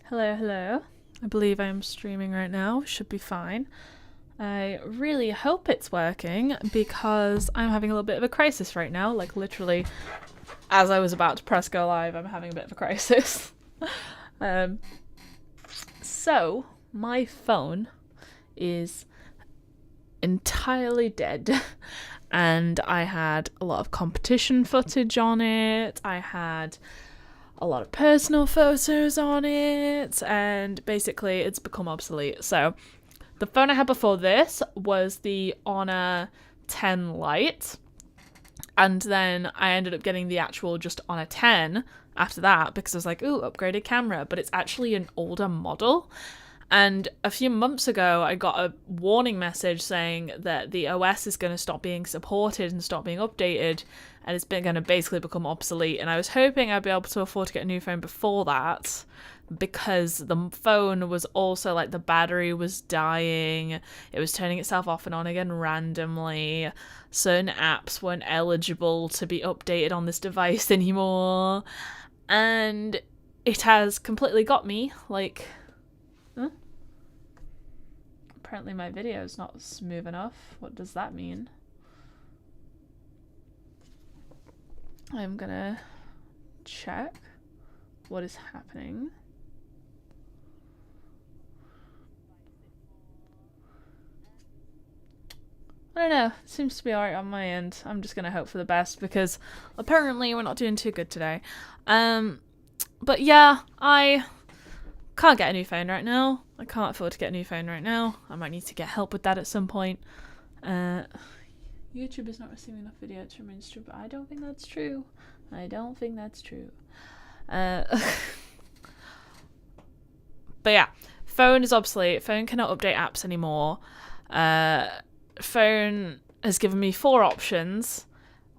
Hello, hello. I believe I am streaming right now. Should be fine. I really hope it's working because I'm having a little bit of a crisis right now. Like literally, as I was about to press go live, I'm having a bit of a crisis. So my phone is entirely dead. And I had a lot of competition footage on it. I had a lot of personal photos on it, and basically it's become obsolete. So the phone I had before this was the Honor 10 Lite, and then I ended up getting the actual just Honor 10 after that because I was like, ooh, upgraded camera, but it's actually an older model. And a few months ago, I got a warning message saying that the OS is going to stop being supported and stop being updated, and it's going to basically become obsolete. And I was hoping I'd be able to afford to get a new phone before that, because the phone was also like the battery was dying, it was turning itself off and on again randomly, certain apps weren't eligible to be updated on this device anymore, and it has completely got me, like... Huh? Apparently my video is not smooth enough. What does that mean? I'm gonna check what is happening. I don't know. It seems to be alright on my end. I'm just gonna hope for the best because apparently we're not doing too good today. But yeah, I can't get a new phone right now. I can't afford to get a new phone right now. I might need to get help with that at some point. YouTube is not receiving enough video to remain true, but I don't think that's true. I don't think that's true. But yeah, phone is obsolete. Phone cannot update apps anymore. Phone has given me 4 options.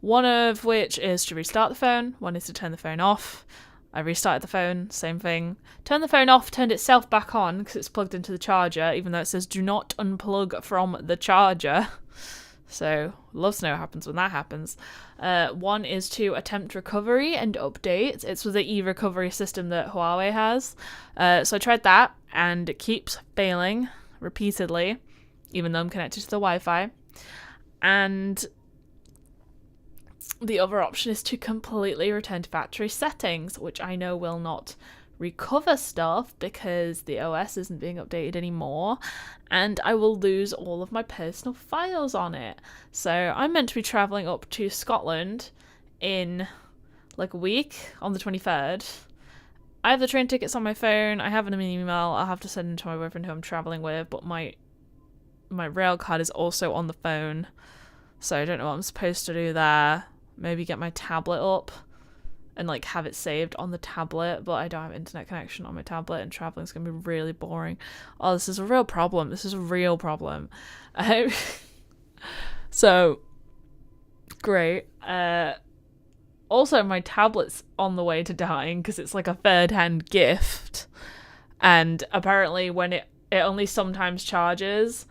One of which is to restart the phone. One is to turn the phone off. I restarted the phone, same thing. Turned the phone off, turned itself back on because it's plugged into the charger, even though it says do not unplug from the charger. So, love to know what happens when that happens. One is to attempt recovery and update. It's with the e-recovery system that Huawei has. So I tried that, and it keeps failing repeatedly, even though I'm connected to the Wi-Fi. And the other option is to completely return to factory settings, which I know will not recover stuff because the OS isn't being updated anymore, and I will lose all of my personal files on it. So I'm meant to be travelling up to Scotland in like a week on the 23rd. I have the train tickets on my phone. I have an email. I'll have to send them to my boyfriend who I'm travelling with, but my rail card is also on the phone, so I don't know what I'm supposed to do there. Maybe get my tablet up and like have it saved on the tablet, but I don't have internet connection on my tablet, and traveling's gonna be really boring. Oh, this is a real problem. This is a real problem. So great. Also, my tablet's on the way to dying because it's like a third-hand gift, and apparently when it only sometimes charges.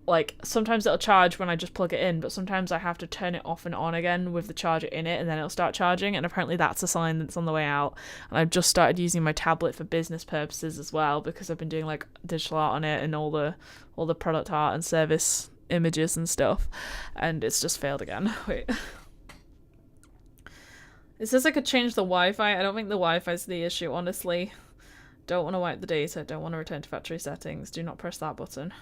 Like, sometimes it'll charge when I just plug it in, but sometimes I have to turn it off and on again with the charger in it, and then it'll start charging, and apparently that's a sign that it's on the way out. And I've just started using my tablet for business purposes as well, because I've been doing, like, digital art on it and all the product art and service images and stuff, and it's just failed again. Wait. It says I could change the Wi-Fi. I don't think the Wi-Fi's the issue, honestly. Don't want to wipe the data. Don't want to return to factory settings. Do not press that button.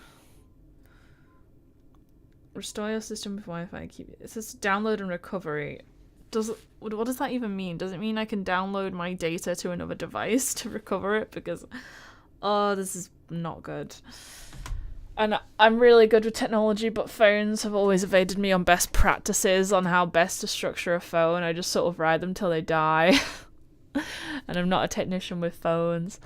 Restore your system with Wi-Fi. It says download and recovery. What does that even mean? Does it mean I can download my data to another device to recover it? Because, oh, this is not good. And I'm really good with technology, but phones have always evaded me on best practices on how best to structure a phone. I just sort of ride them till they die. And I'm not a technician with phones.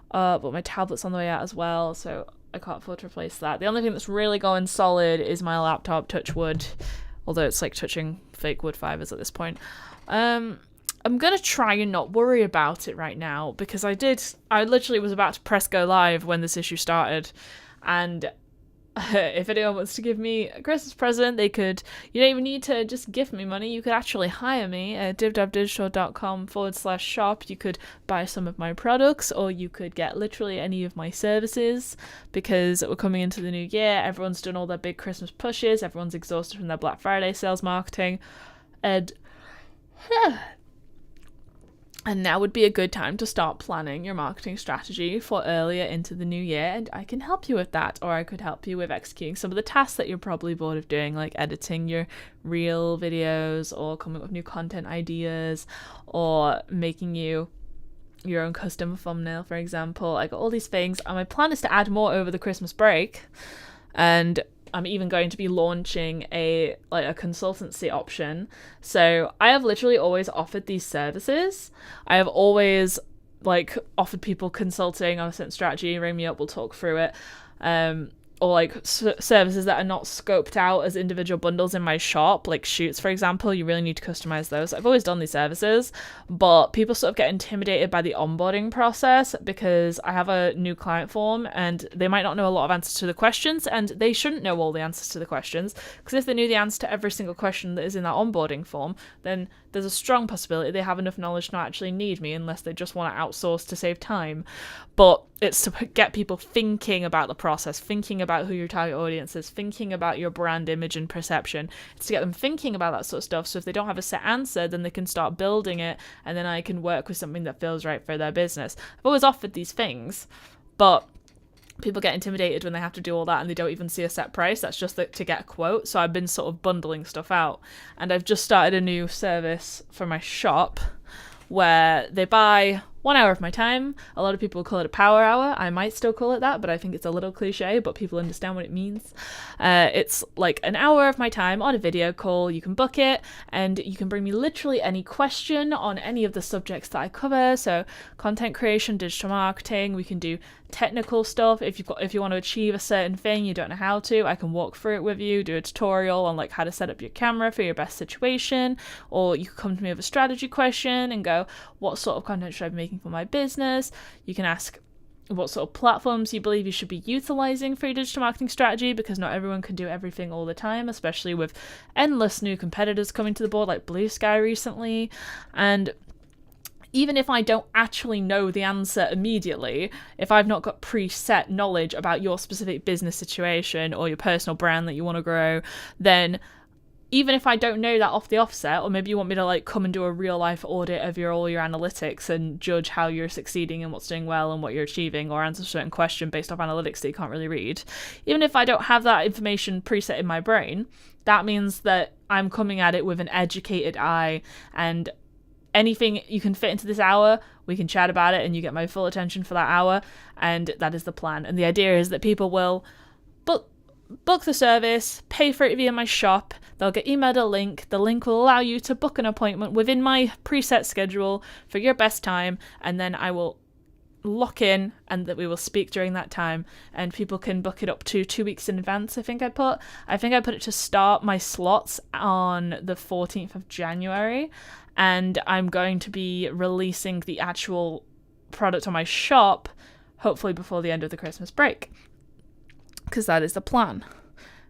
But my tablet's on the way out as well, so I can't afford to replace that. The only thing that's really going solid is my laptop, touch wood, although it's like touching fake wood fibers at this point. I'm gonna try and not worry about it right now, because I literally was about to press go live when this issue started, and if anyone wants to give me a Christmas present, they could, you don't even need to just gift me money. You could actually hire me at divdabdigital.com/shop. You could buy some of my products, or you could get literally any of my services, because we're coming into the new year. Everyone's done all their big Christmas pushes. Everyone's exhausted from their Black Friday sales marketing. And now would be a good time to start planning your marketing strategy for earlier into the new year, and I can help you with that, or I could help you with executing some of the tasks that you're probably bored of doing, like editing your reel videos, or coming up with new content ideas, or making you your own custom thumbnail, for example. I got all these things, and my plan is to add more over the Christmas break, and I'm even going to be launching a consultancy option. So I have literally always offered these services. I have always offered people consulting. I've sent strategy, ring me up, we'll talk through it. Or services that are not scoped out as individual bundles in my shop, like shoots, for example. You really need to customize those. I've always done these services, but people sort of get intimidated by the onboarding process, because I have a new client form and they might not know a lot of answers to the questions, and they shouldn't know all the answers to the questions, because if they knew the answer to every single question that is in that onboarding form, then there's a strong possibility they have enough knowledge to not actually need me, unless they just want to outsource to save time. But it's to get people thinking about the process, thinking about who your target audience is, thinking about your brand image and perception. It's to get them thinking about that sort of stuff, so if they don't have a set answer, then they can start building it, and then I can work with something that feels right for their business. I've always offered these things, but people get intimidated when they have to do all that and they don't even see a set price. That's just to get a quote. So I've been sort of bundling stuff out, and I've just started a new service for my shop where they buy 1 hour of my time. A lot of people call it a power hour. I might still call it that, but I think it's a little cliche, but people understand what it means. It's like an hour of my time on a video call. You can book it, and you can bring me literally any question on any of the subjects that I cover. So content creation, digital marketing, we can do technical stuff. If you want to achieve a certain thing, you don't know how to, I can walk through it with you, do a tutorial on how to set up your camera for your best situation. Or you can come to me with a strategy question and go, what sort of content should I be making for my business? You can ask what sort of platforms you believe you should be utilizing for your digital marketing strategy, because not everyone can do everything all the time, especially with endless new competitors coming to the board, like Blue Sky recently. And even if I don't actually know the answer immediately, if I've not got preset knowledge about your specific business situation or your personal brand that you want to grow, then even if I don't know that off the offset, or maybe you want me to come and do a real life audit of all your analytics and judge how you're succeeding and what's doing well and what you're achieving, or answer a certain question based off analytics that you can't really read. Even if I don't have that information preset in my brain, that means that I'm coming at it with an educated eye, and anything you can fit into this hour, we can chat about it, and you get my full attention for that hour. And that is the plan. And the idea is that people will book the service, pay for it via my shop. They'll get emailed a link. The link will allow you to book an appointment within my preset schedule for your best time, and then I will lock in, and that we will speak during that time. And people can book it up to 2 weeks in advance. I think I put it to start my slots on the 14th of January, and I'm going to be releasing the actual product on my shop hopefully before the end of the Christmas break, because that is the plan.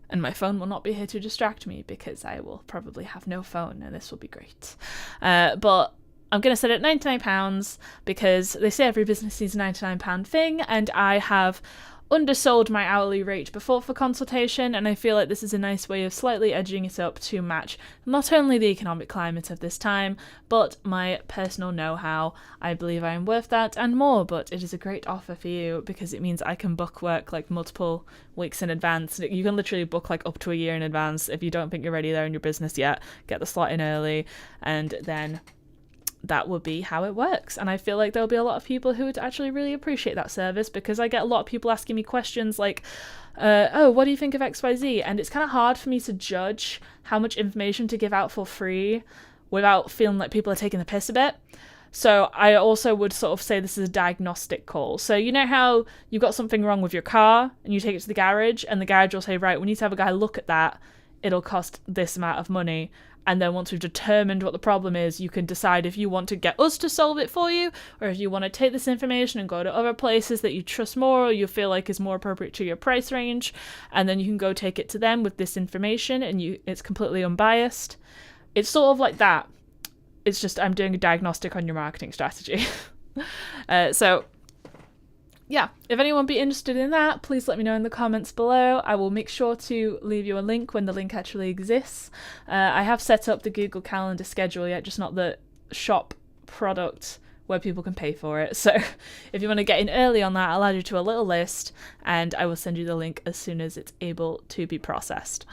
And my phone will not be here to distract me, because I will probably have no phone, and this will be great. But I'm going to set it at £99, because they say every business needs a £99 thing, and I have undersold my hourly rate before for consultation, and I feel like this is a nice way of slightly edging it up to match not only the economic climate of this time, but my personal know-how. I believe I am worth that and more, but it is a great offer for you, because it means I can book work multiple weeks in advance. You can literally book up to a year in advance. If you don't think you're ready there in your business yet, get the slot in early, and then that would be how it works. And I feel like there'll be a lot of people who would actually really appreciate that service, because I get a lot of people asking me questions like, oh, what do you think of XYZ? And it's kind of hard for me to judge how much information to give out for free without feeling like people are taking the piss a bit. So I also would sort of say this is a diagnostic call. So you know how you've got something wrong with your car and you take it to the garage, and the garage will say, right, we need to have a guy look at that it'll cost this amount of money. And then once we've determined what the problem is, you can decide if you want to get us to solve it for you, or if you want to take this information and go to other places that you trust more or you feel like is more appropriate to your price range, and then you can go take it to them with this information, and it's completely unbiased. It's sort of like that. It's just I'm doing a diagnostic on your marketing strategy. So yeah, if anyone be interested in that, please let me know in the comments below. I will make sure to leave you a link when the link actually exists. I have set up the Google Calendar schedule yet, just not the shop product where people can pay for it. So if you want to get in early on that, I'll add you to a little list and I will send you the link as soon as it's able to be processed.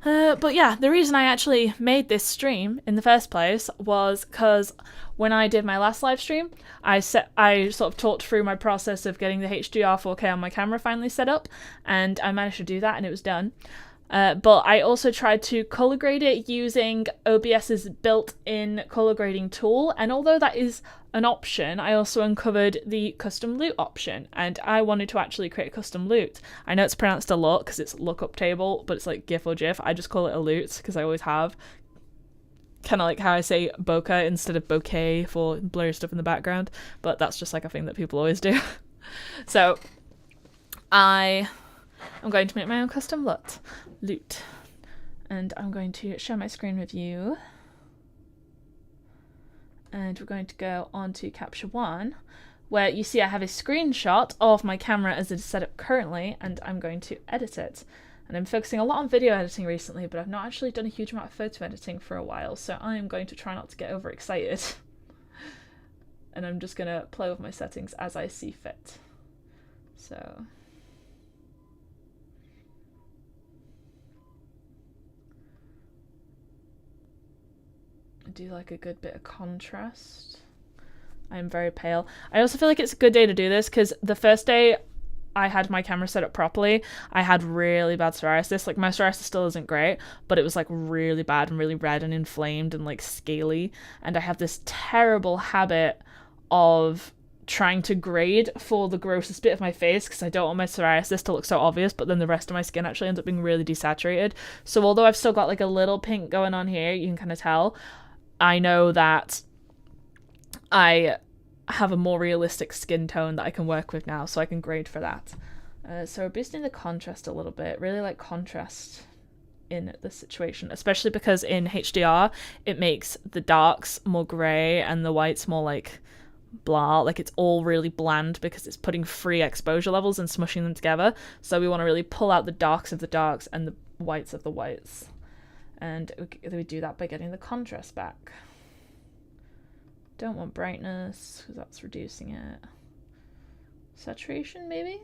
But yeah, the reason I actually made this stream in the first place was because when I did my last live stream, I sort of talked through my process of getting the HDR 4K on my camera finally set up, and I managed to do that and it was done. But I also tried to color grade it using OBS's built-in color grading tool, and although that is an option, I also uncovered the custom LUT option, and I wanted to actually create a custom LUT. I know it's pronounced a LUT because it's lookup table, but it's like GIF or GIF. I just call it a LUT because I always have. Kind of like how I say bokeh instead of bokeh for blurry stuff in the background, but that's just like a thing that people always do. So I'm going to make my own custom LUT, and I'm going to share my screen with you. And we're going to go on to Capture One, where you see I have a screenshot of my camera as it is set up currently, and I'm going to edit it. And I'm focusing a lot on video editing recently, but I've not actually done a huge amount of photo editing for a while, so I am going to try not to get overexcited. And I'm just going to play with my settings as I see fit. So I do like a good bit of contrast. I'm very pale. I also feel like it's a good day to do this because the first day I had my camera set up properly, I had really bad psoriasis. Like, my psoriasis still isn't great, but it was like really bad and really red and inflamed and like scaly. And I have this terrible habit of trying to grade for the grossest bit of my face because I don't want my psoriasis to look so obvious, but then the rest of my skin actually ends up being really desaturated. So although I've still got like a little pink going on here, you can kind of tell, I know that I have a more realistic skin tone that I can work with now, so I can grade for that. So we're boosting the contrast a little bit. Really like contrast in this situation, especially because in HDR it makes the darks more grey and the whites more like blah, like it's all really bland because it's putting free exposure levels and smushing them together. So we want to really pull out the darks of the darks and the whites of the whites, and we do that by getting the contrast back. Don't want brightness because that's reducing it. Saturation maybe?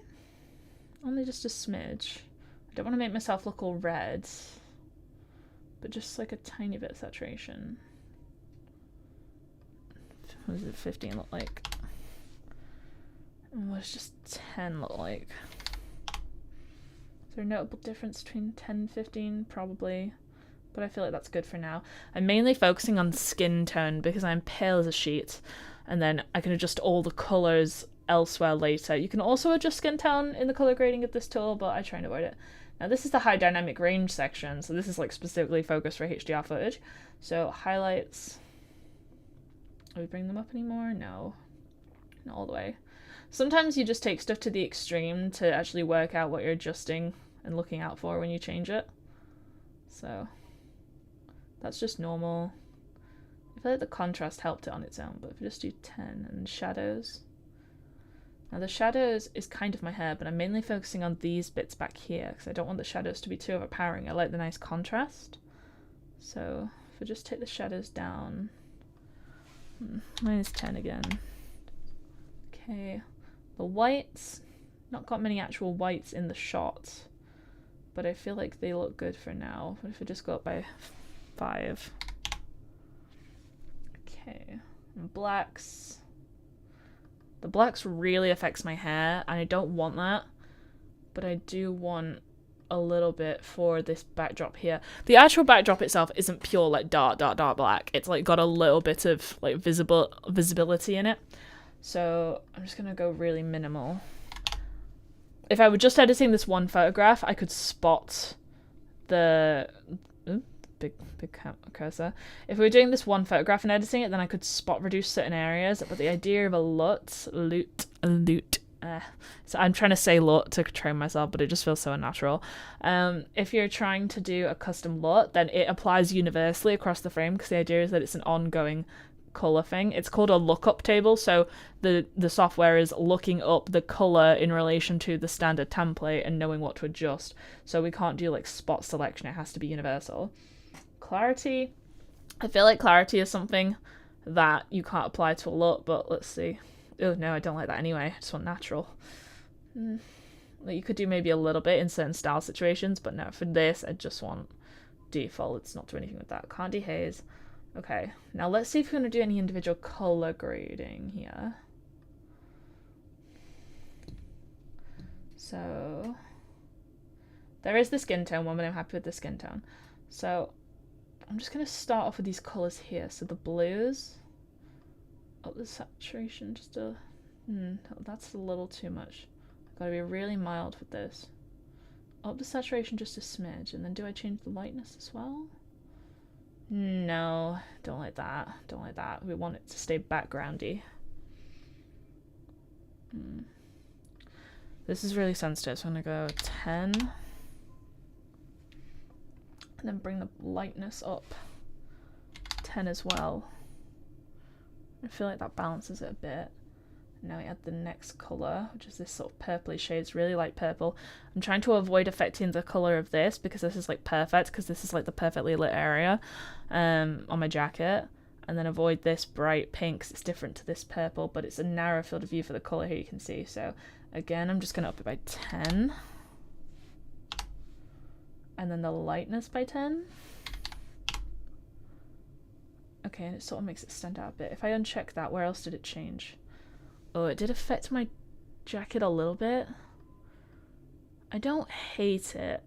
Only just a smidge. I don't want to make myself look all red, but just like a tiny bit of saturation. What does it 15 look like? And what does just 10 look like? Is there a notable difference between 10 and 15? Probably. But I feel like that's good for now. I'm mainly focusing on skin tone because I'm pale as a sheet, and then I can adjust all the colours elsewhere later. You can also adjust skin tone in the colour grading of this tool, but I try and avoid it. Now this is the high dynamic range section, so this is like specifically focused for HDR footage. So highlights, are we bringing them up anymore? No, not all the way. Sometimes you just take stuff to the extreme to actually work out what you're adjusting and looking out for when you change it. So that's just normal. I feel like the contrast helped it on its own, but if we just do 10 and shadows. Now the shadows is kind of my hair, but I'm mainly focusing on these bits back here because I don't want the shadows to be too overpowering. I like the nice contrast. So if we just take the shadows down, minus 10 again. Okay, the whites, not got many actual whites in the shot, but I feel like they look good for now. What if we just go up by 5? Okay, and blacks. The blacks really affects my hair, and I don't want that, but I do want a little bit for this backdrop here. The actual backdrop itself isn't pure like dark black. It's like got a little bit of like visibility in it. So I'm just gonna go really minimal. If I were just editing this one photograph, I could spot the big cursor. If we were doing this one photograph and editing it, then I could spot reduce certain areas. But the idea of a LUT, so I'm trying to say LUT to train myself, but it just feels so unnatural. If you're trying to do a custom LUT, then it applies universally across the frame, because the idea is that it's an ongoing color thing. It's called a lookup table, so the software is looking up the color in relation to the standard template and knowing what to adjust. So we can't do like spot selection, it has to be universal. Clarity, I feel like clarity is something that you can't apply to a LUT, but let's see. Oh no, I don't like that anyway. I just want natural. You could do maybe a little bit in certain style situations, but no, for this I just want default. Let's not do anything with that. Can't dehaze. Okay, now let's see if we're going to do any individual color grading here. So there is the skin tone one, but I'm happy with the skin tone. So I'm just going to start off with these colors here. So the blues, up the saturation just a that's a little too much. I've got to be really mild with this. Up the saturation just a smidge, and then do I change the lightness as well? No, don't like that. Don't like that. We want it to stay backgroundy. This is really sensitive, so I'm gonna go 10. And then bring the lightness up 10 as well. I feel like that balances it a bit. Now we add the next colour, which is this sort of purpley shade. It's really light purple. I'm trying to avoid affecting the colour of this, because this is like perfect, because this is like the perfectly lit area on my jacket. And then avoid this bright pink, because it's different to this purple, but it's a narrow field of view for the colour here, you can see. So again, I'm just going to up it by 10. And then the lightness by 10. Okay, and it sort of makes it stand out a bit. If I uncheck that, where else did it change? Oh, it did affect my jacket a little bit. I don't hate it.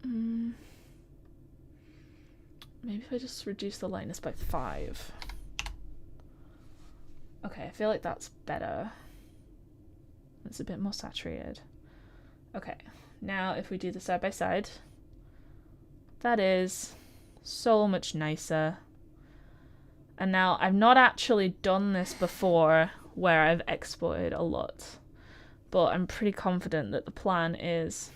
Maybe if I just reduce the lightness by 5. Okay, I feel like that's better. It's a bit more saturated. Okay, now if we do the side by side, that is so much nicer. And now I've not actually done this before where I've exported a LUT, but I'm pretty confident that the plan is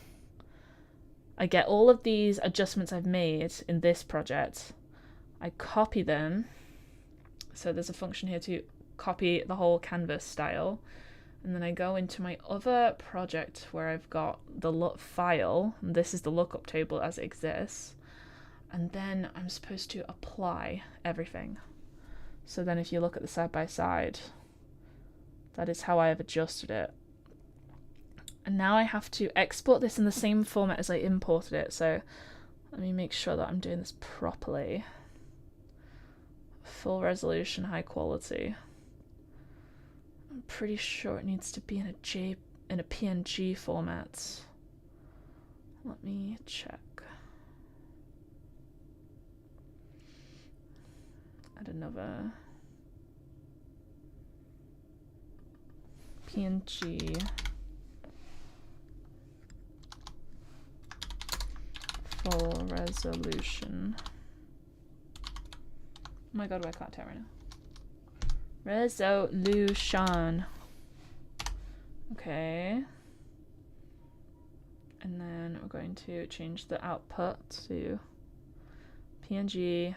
I get all of these adjustments I've made in this project, I copy them, so there's a function here to copy the whole canvas style, and then I go into my other project where I've got the LUT file, and this is the lookup table as it exists, and then I'm supposed to apply everything. So then if you look at the side by side, that is how I have adjusted it. And now I have to export this in the same format as I imported it. So let me make sure that I'm doing this properly. Full resolution, high quality. I'm pretty sure it needs to be in a PNG format. Let me check. Add another PNG full resolution. Oh my god, why can't I tell right now? Resolution. Okay. And then we're going to change the output to PNG.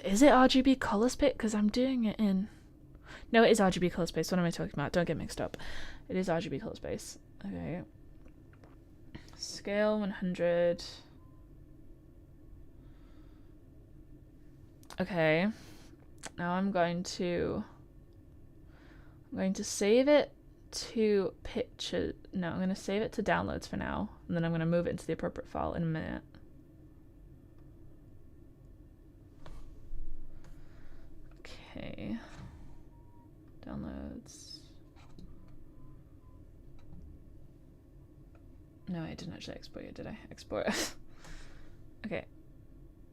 Is it RGB color space? Because I'm doing it in... No, it is RGB color space. What am I talking about? Don't get mixed up. It is RGB color space. Okay. Scale 100. Okay. Now I'm going to save it to picture. No, I'm going to save it to downloads for now. And then I'm going to move it into the appropriate file in a minute. Okay, downloads. No, I didn't actually export it, did I? Export. Okay,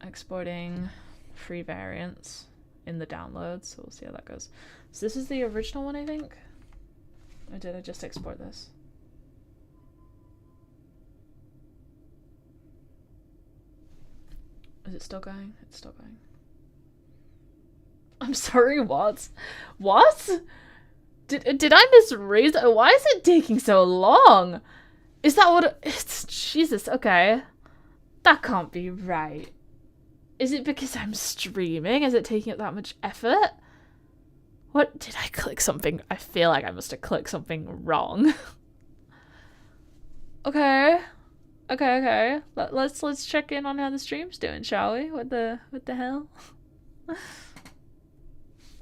exporting free variants in the downloads, so we'll see how that goes. So this is the original one, I think. Or did I just export this? Is it still going? It's still going. I'm sorry, what? What? Did I misread that? Why is it taking so long? Is that what it's Jesus, okay. That can't be right. Is it because I'm streaming? Is it taking up that much effort? What did I click something? I feel like I must have clicked something wrong. Okay. Okay. Let's check in on how the stream's doing, shall we? What the hell?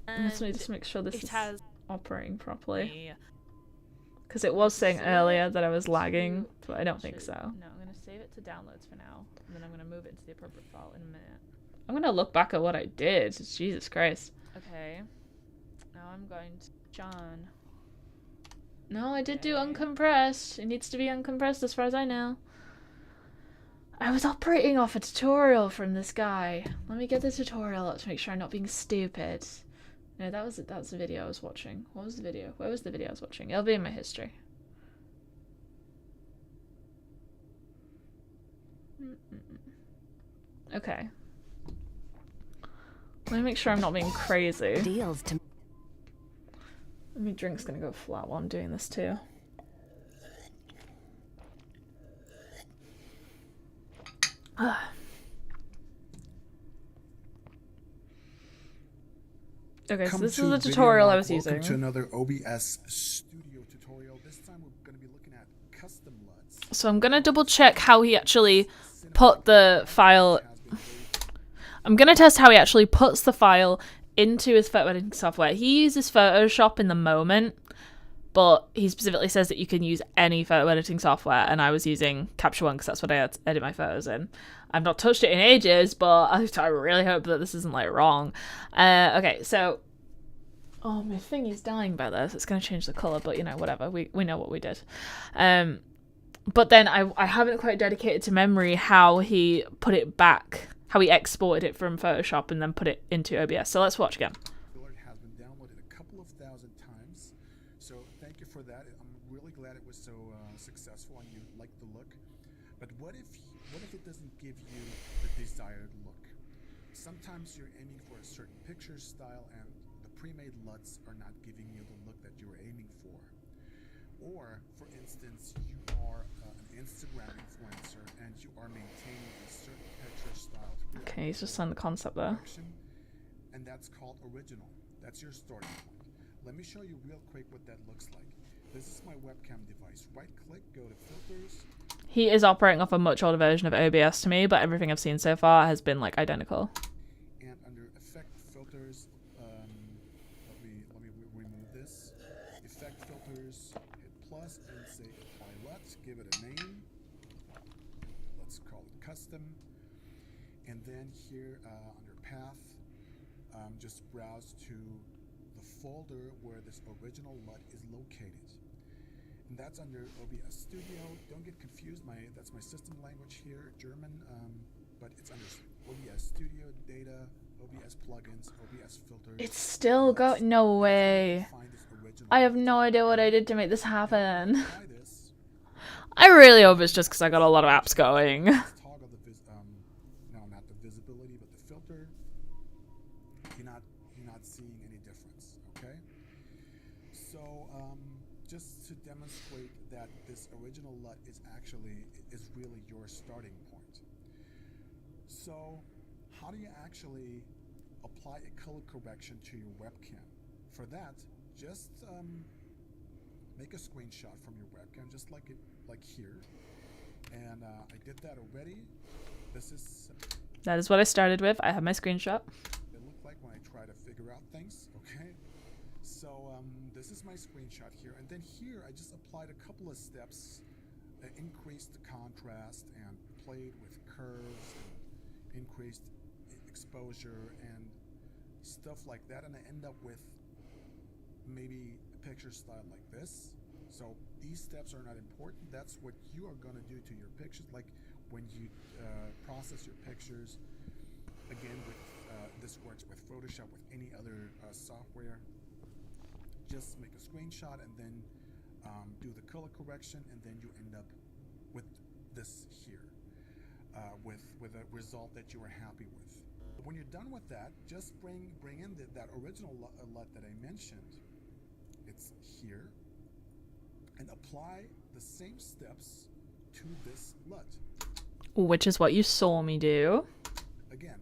Let's just make sure this is operating properly. Because it was saying earlier that I was lagging, but I don't think so. No, I'm gonna save it to downloads for now, and then I'm gonna move it into the appropriate file in a minute. I'm gonna look back at what I did. Jesus Christ. Okay. Now I'm going to John. No, I did do uncompressed. It needs to be uncompressed as far as I know. I was operating off a tutorial from this guy. Let me get the tutorial up to make sure I'm not being stupid. No, that was the video I was watching. What was the video? Where was the video I was watching? It'll be in my history. Okay. Let me make sure I'm not being crazy. Deals to. My drink's gonna go flat while I'm doing this too. Okay, so this is the tutorial I was using. Welcome to another OBS Studio tutorial. This time we're going to be looking at custom LUTs. So I'm gonna double check how he actually put the file. I'm gonna test how he actually puts the file into his photo editing software. He uses Photoshop in the moment, but he specifically says that you can use any photo editing software, and I was using Capture One because that's what I edit my photos in. I've not touched it in ages, but I really hope that this isn't like wrong. Okay, so oh, my thingy's dying by this. It's gonna change the color, but you know, whatever. We know what we did. But then I haven't quite dedicated to memory how he put it back, how he exported it from Photoshop and then put it into OBS. So let's watch again. It has been downloaded a couple of thousand times, so thank you for that. I'm really glad it was so successful and you liked the look. But what if it doesn't give you the desired look? Sometimes you're aiming for a certain picture style and the pre-made LUTs are not giving you the look that you were aiming for. Or, for instance, you are an Instagram influencer and you are maintaining a certain picture style. Okay, he's just on the concept there. And that's called original. That's your starting point. Let me show you real quick what that looks like. This is my webcam device. Right click, go to filters. He is operating off a much older version of OBS to me, but everything I've seen so far has been like identical. And under effect filters, let me remove this. Effect filters, hit plus and say apply LUT, give it a name. Let's call it custom. And then here under path, just browse to the folder where this original LUT is located. And that's under OBS Studio. Don't get confused, that's my system language here, German, but it's under OBS Studio, data, OBS plugins, OBS filters. It's still got no way. I have no idea what I did to make this happen. I really hope it's just because I got a lot of apps going. Toggle the no, not the visibility, but the filter. You're not seeing any difference, okay? So just to demonstrate that this original LUT is really your starting point. So how do you actually apply a color correction to your webcam? For that, just make a screenshot from your webcam, just like here. And I did that already. That is what I started with. I have my screenshot. It looked like when I try to figure out things, okay? So this is my screenshot here, and then here I just applied a couple of steps, increased the contrast and played with curves, and increased exposure and stuff like that, and I end up with maybe a picture style like this. So these steps are not important. That's what you are going to do to your pictures, like when you process your pictures. Again, with this works with Photoshop, with any other software. Just make a screenshot and then do the color correction, and then you end up with this here. with a result that you are happy with. When you're done with that, just bring in that original LUT that I mentioned. It's here, and apply the same steps to this LUT. Which is what you saw me do. Again,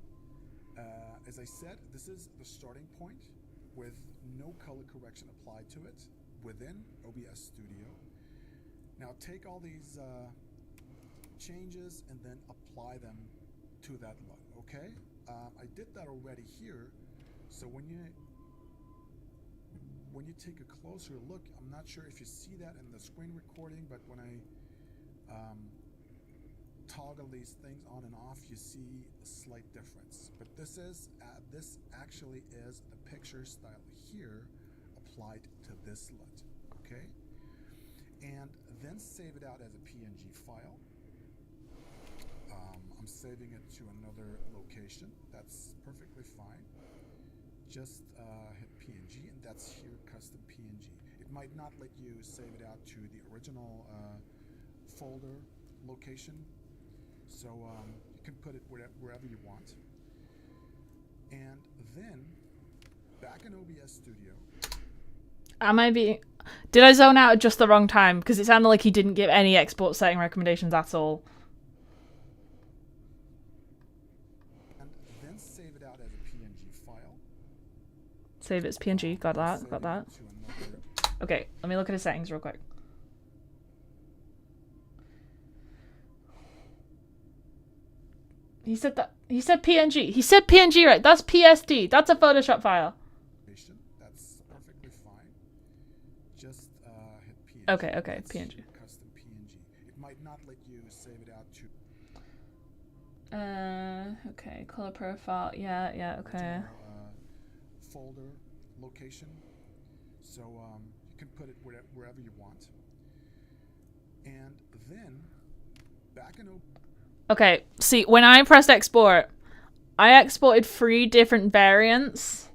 as I said, this is the starting point with no color correction applied to it within OBS Studio. Now take all these changes and then apply them to that LUT, okay? I did that already here, so when you take a closer look, I'm not sure if you see that in the screen recording, but when I toggle these things on and off, you see a slight difference. But this actually is the picture style here applied to this LUT, okay? And then save it out as a PNG file. I'm saving it to another location. That's perfectly fine. Just hit PNG, and that's here, custom PNG. It might not let you save it out to the original folder location, so you can put it wherever you want. And then back in OBS Studio. Did I zone out at just the wrong time? Because it sounded like he didn't give any export setting recommendations at all. And then save it out as a PNG file. Save it as PNG. Got that. Got that. Okay, let me look at his settings real quick. He said that. He said PNG. He said PNG, right? That's PSD. That's a Photoshop file. That's perfectly fine. Just hit PNG. Okay, PNG. Custom PNG. It might not let you save it out to. Okay, color profile. Yeah, okay. Folder location. So you can put it wherever you want. And then back in. Okay, see, when I pressed export, I exported 3 different variants.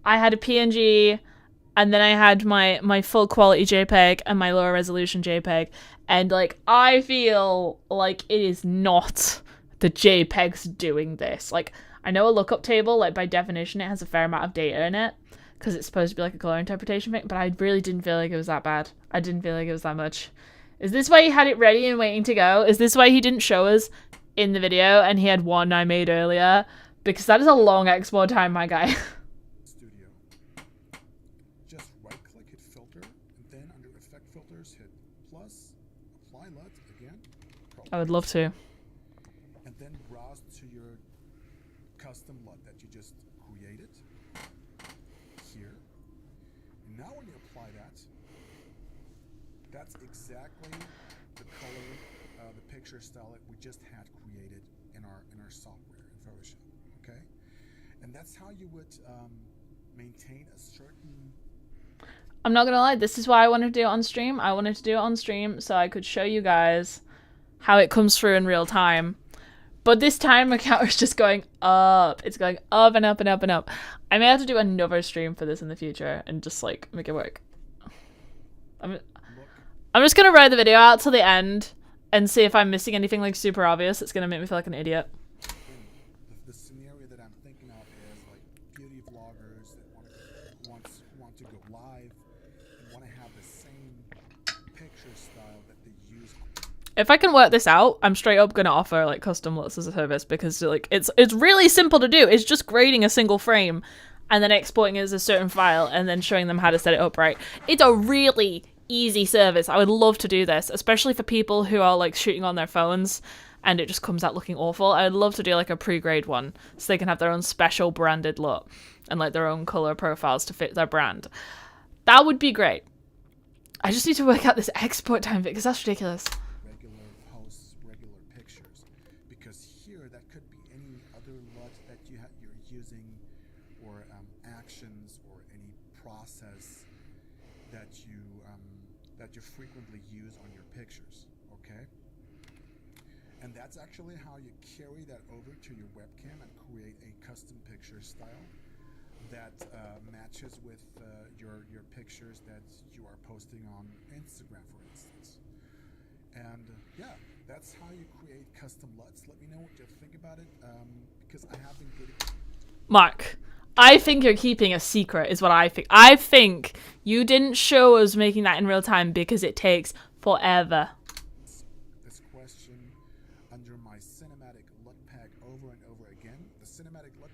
I had a PNG, and then I had my full quality JPEG and my lower resolution JPEG. And, like, I feel like it is not the JPEGs doing this. Like, I know a lookup table, like, by definition, it has a fair amount of data in it, because it's supposed to be, like, a color interpretation thing, but I really didn't feel like it was that bad. I didn't feel like it was that much. Is this why he had it ready and waiting to go? Is this why he didn't show us in the video and he had one I made earlier? Because that is a long export time, my guy. Studio. Just right click, hit filter, and then under effect filters, hit plus, apply LUT again. I would love to. And then browse to your custom LUT that you just created here. And now when you apply that, that's exactly the color, the picture style that we just had created in our software in Photoshop. Okay, and that's how you would maintain a certain. I'm not gonna lie, this is why I wanted to do it on stream. I wanted to do it on stream so I could show you guys how it comes through in real time. But this time my counter is just going up. It's going up and up and up and up. I may have to do another stream for this in the future and just like make it work. I'm just gonna ride the video out till the end and see if I'm missing anything like super obvious. It's gonna make me feel like an idiot. The scenario that I'm thinking of is like beauty vloggers that want to go live and want to have the same picture style that they use. If I can work this out, I'm straight up gonna offer like custom LUTs as a service because like it's really simple to do. It's just grading a single frame and then exporting it as a certain file and then showing them how to set it up right. It's a really easy service. I would love to do this, especially for people who are like shooting on their phones and it just comes out looking awful. I would love to do like a pre-grade one so they can have their own special branded LUT and like their own color profiles to fit their brand. That would be great. I just need to work out this export time bit because that's ridiculous. Regular posts, regular pictures, because here that could be any other LUT that you're using, or actions, or any process that you frequently use on your pictures. Okay, and that's actually how you carry that over to your webcam and create a custom picture style that matches with your pictures that you are posting on Instagram, for instance. And yeah, that's how you create custom LUTs. Let me know what you think about it, because I have been getting... Mark, I think you're keeping a secret is what I think. I think you didn't show us making that in real time because it takes forever. This question under my cinematic LUT pack over and over again. The cinematic LUT...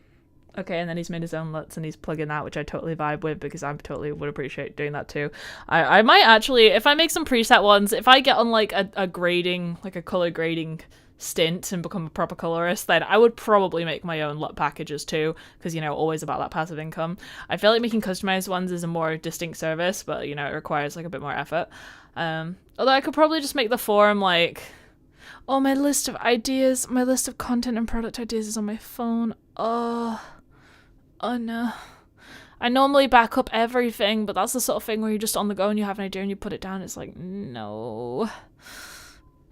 Okay, and then he's made his own LUTs and he's plugging that, which I totally vibe with because I totally would appreciate doing that too. I might actually, if I make some preset ones, if I get on like a grading, like a color grading stint and become a proper colorist, then I would probably make my own LUT packages too, because, you know, always about that passive income. I feel like making customized ones is a more distinct service, but, you know, it requires like a bit more effort. Although I could probably just make the forum like, oh, my list of ideas, my list of content and product ideas is on my phone. Oh no. I normally back up everything, but that's the sort of thing where you're just on the go and you have an idea and you put it down. It's like, no.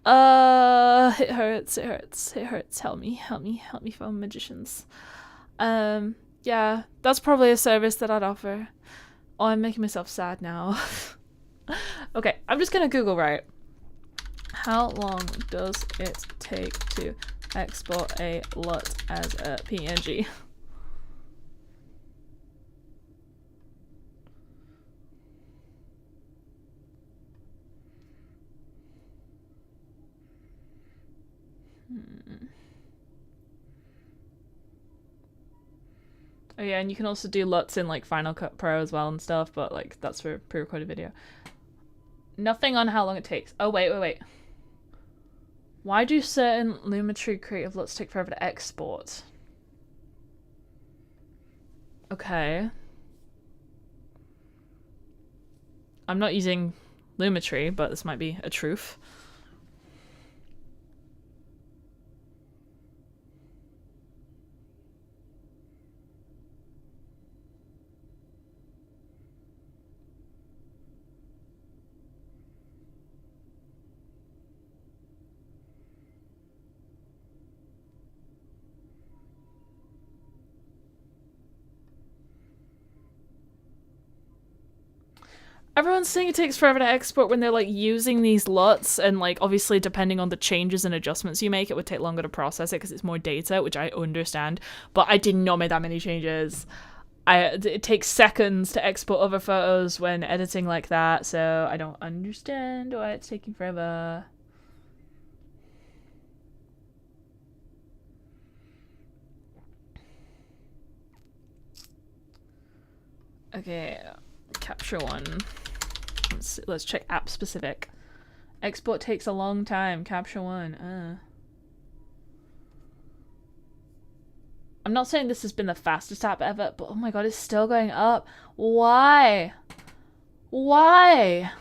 It hurts, it hurts, it hurts. Help me, phone magicians. Yeah, that's probably a service that I'd offer. Oh, I'm making myself sad now. Okay, I'm just gonna Google, right? How long does it take to export a LUT as a PNG? Oh yeah, and you can also do LUTs in like Final Cut Pro as well and stuff, but like that's for pre-recorded video. Nothing on how long it takes. Oh wait. Why do certain Lumetri creative LUTs take forever to export? Okay. I'm not using Lumetri, but this might be a truth. Everyone's saying it takes forever to export when they're like using these LUTs, and like obviously depending on the changes and adjustments you make, it would take longer to process it because it's more data, which I understand. But I did not make that many changes. It takes seconds to export other photos when editing like that, so I don't understand why it's taking forever. Okay, Capture One. Let's check app specific. Export takes a long time. Capture One. I'm not saying this has been the fastest app ever, but oh my god, it's still going up. Why? Why?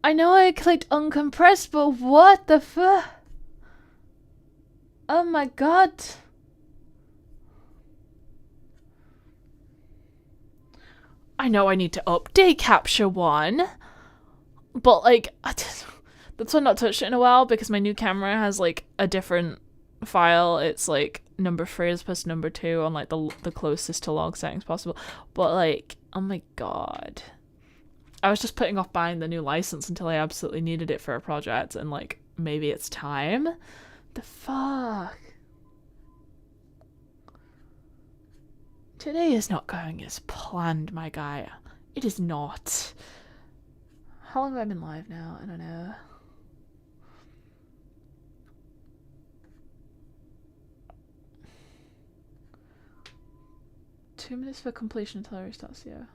I know I clicked uncompressed, but what the fuck? Oh my god. I know I need to update Capture One, but like, that's why I've not touched it in a while, because my new camera has like a different file. It's like number 3 as opposed to number 2 on like the closest to log settings possible. But like, oh my god. I was just putting off buying the new license until I absolutely needed it for a project, and like, maybe it's time? The fuck? Today is not going as planned, my guy. It is not. How long have I been live now? I don't know. Two minutes for completion until I restart CO.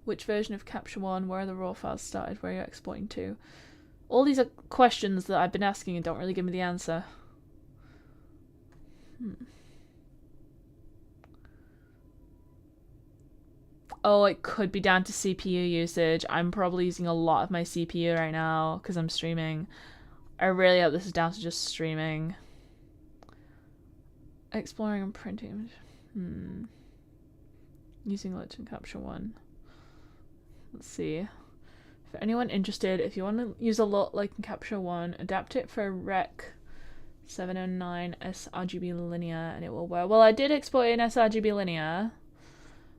Which version of Capture One? Where are the raw files started? Where are you exporting to? All these are questions that I've been asking and don't really give me the answer. Oh, it could be down to CPU usage. I'm probably using a lot of my CPU right now because I'm streaming. I really hope this is down to just streaming. Exploring and printing. Using LUT and Capture One. Let's see. For anyone interested, if you want to use a LUT like in Capture One, adapt it for Rec 709 sRGB linear and it will work. Well, I did export in sRGB linear.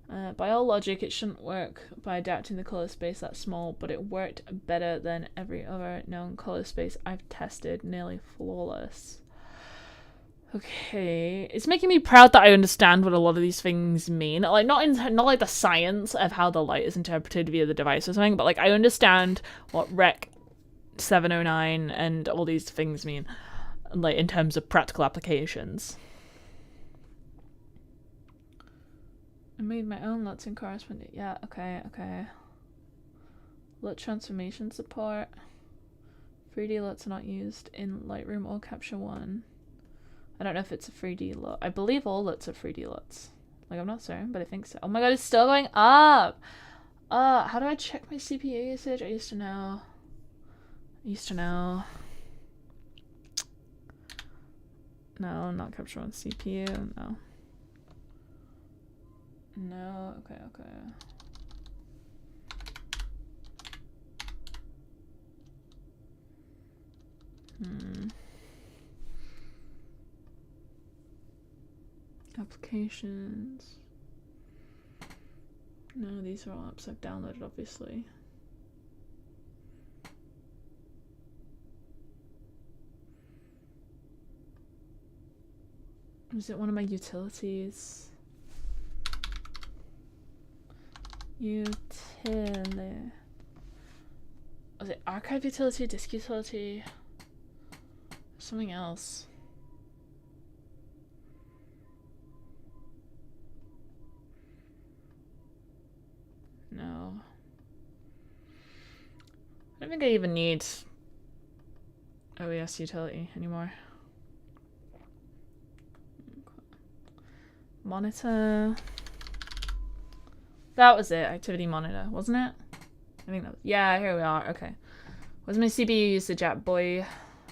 By all logic, it shouldn't work by adapting the color space that small, but it worked better than every other known color space I've tested, nearly flawless. Okay, it's making me proud that I understand what a lot of these things mean. Like not like the science of how the light is interpreted via the device or something, but like I understand what Rec 709 and all these things mean, like in terms of practical applications. I made my own LUTs in corresponding. Yeah, okay. LUT transformation support. 3D LUTs are not used in Lightroom or Capture One. I don't know if it's a 3D LUT. I believe all LUTs are 3D LUTs. Like, I'm not certain, but I think so. Oh my god, it's still going up! How do I check my CPU usage? I used to know. No, not Capture One CPU, no. No, okay. Applications. No, these are all apps I've downloaded, obviously. Is it one of my utilities? Utility. Was it archive utility, disk utility? Something else. No. I don't think I even need OES utility anymore. Monitor. That was it. Activity monitor, wasn't it? I think that was. Yeah, here we are. Okay. What's my CPU usage at, boy?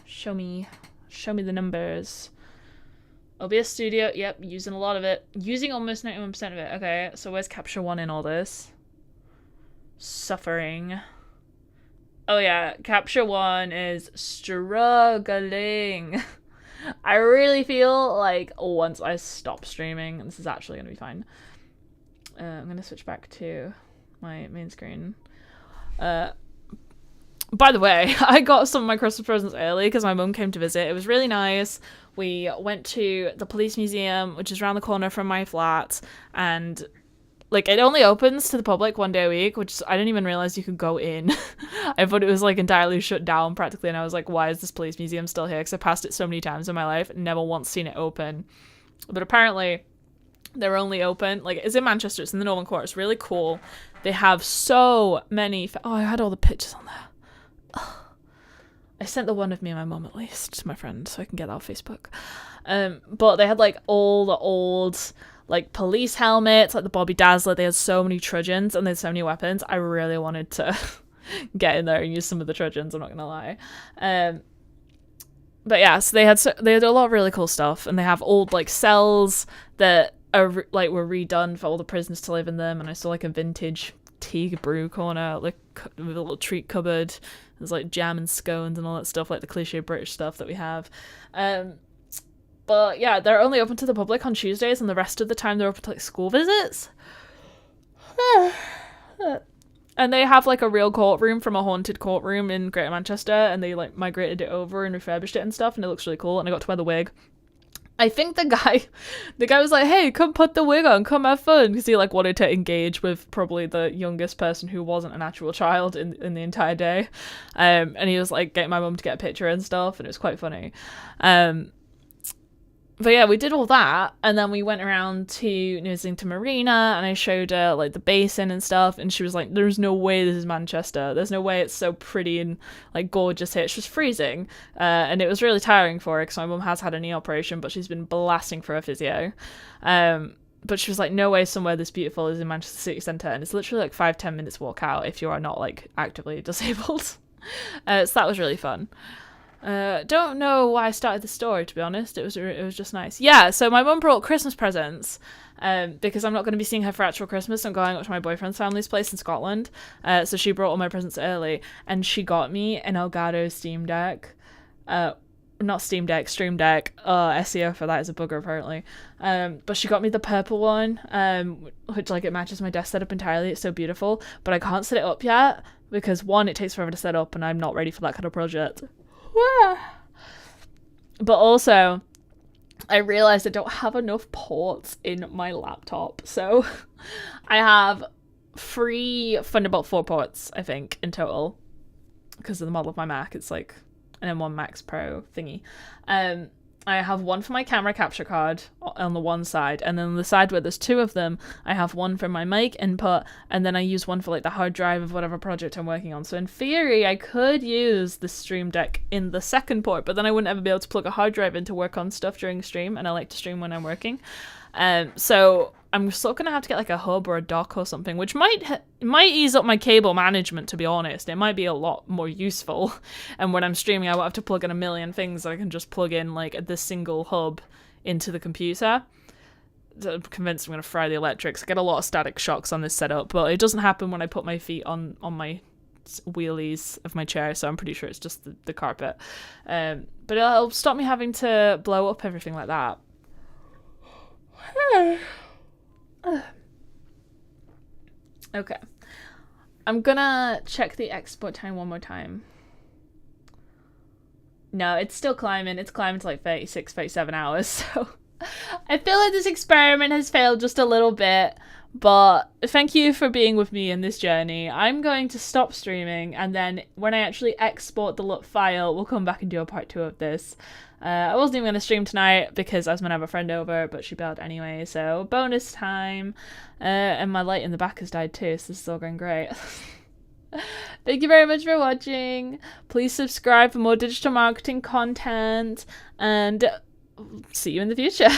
Show me the numbers. OBS Studio. Yep, using a lot of it. Using almost 91% of it. Okay, so where's Capture One in all this? Suffering. Oh yeah, Capture One is struggling. I really feel like once I stop streaming, this is actually gonna be fine. I'm gonna switch back to my main screen. By the way, I got some of my Christmas presents early because my mum came to visit. It was really nice. We went to the police museum, which is around the corner from my flat, and like it only opens to the public one day a week, which I didn't even realize you could go in. I thought it was like entirely shut down practically, and I was like, why is this police museum still here? Because I passed it so many times in my life, never once seen it open. But apparently they're only open, like it's in Manchester, it's in the Northern Quarter, it's really cool. They have so many oh, I had all the pictures on there. I sent the one of me and my mum at least to my friend so I can get that on Facebook. But they had like all the old like police helmets, like the Bobby Dazzler. They had so many trudgeons and they had so many weapons. I really wanted to get in there and use some of the trudgeons, I'm not gonna lie. But yeah, so they had a lot of really cool stuff, and they have old like cells that are were redone for all the prisoners to live in them. And I saw like a vintage tea brew corner, like with a little treat cupboard. There's like jam and scones and all that stuff, like the cliche British stuff that we have. But yeah, they're only open to the public on Tuesdays, and the rest of the time they're open to like school visits. And they have like a real courtroom from a haunted courtroom in Greater Manchester, and they like migrated it over and refurbished it and stuff, and it looks really cool. And I got to wear the wig. I think the guy was like, hey, come put the wig on, come have fun, because he like wanted to engage with probably the youngest person who wasn't an actual child in the entire day. And he was like getting my mum to get a picture and stuff, and it was quite funny. But yeah, we did all that, and then we went around to New Islington Marina, and I showed her like the basin and stuff, and she was like, there's no way this is Manchester, there's no way it's so pretty and like gorgeous here. It's just freezing, and it was really tiring for her because my mum has had a knee operation, but she's been blasting for her physio. But she was like, no way somewhere this beautiful is in Manchester City Centre, and it's literally like 5-10 minutes walk out if you are not like actively disabled. So that was really fun. Don't know why I started the story, to be honest. It was just nice. Yeah, so my mum brought Christmas presents, because I'm not going to be seeing her for actual Christmas. I'm going up to my boyfriend's family's place in Scotland. So she brought all my presents early, and she got me an Elgato Steam Deck, not Steam Deck, Stream Deck. SEO for that is a bugger apparently. But she got me the purple one, which like it matches my desk setup entirely. It's so beautiful, but I can't set it up yet because one, it takes forever to set up, and I'm not ready for that kind of project. But also, I realized I don't have enough ports in my laptop, so I have 3 Thunderbolt 4 ports, I think, in total, because of the model of my Mac. It's like an M1 Max Pro thingy. I have one for my camera capture card on the one side, and then on the side where there's 2 of them, I have one for my mic input, and then I use one for like the hard drive of whatever project I'm working on. So in theory, I could use the Stream Deck in the second port, but then I wouldn't ever be able to plug a hard drive in to work on stuff during stream, and I like to stream when I'm working. So I'm still gonna have to get like a hub or a dock or something, which might ease up my cable management, to be honest. It might be a lot more useful, and when I'm streaming I won't have to plug in a million things that I can just plug in like this single hub into the computer. I'm convinced I'm gonna fry the electrics. I get a lot of static shocks on this setup, but it doesn't happen when I put my feet on my wheelies of my chair, so I'm pretty sure it's just the carpet. But it'll stop me having to blow up everything like that. Okay, I'm gonna check the export time one more time. No, it's still climbing. It's climbing to like 36, 37 hours, so I feel like this experiment has failed just a little bit, but thank you for being with me in this journey. I'm going to stop streaming, and then when I actually export the LUT file, we'll come back and do a part 2 of this. I wasn't even going to stream tonight because I was going to have a friend over, but she bailed anyway, so bonus time. And my light in the back has died too, so this is all going great. Thank you very much for watching. Please subscribe for more digital marketing content, and see you in the future.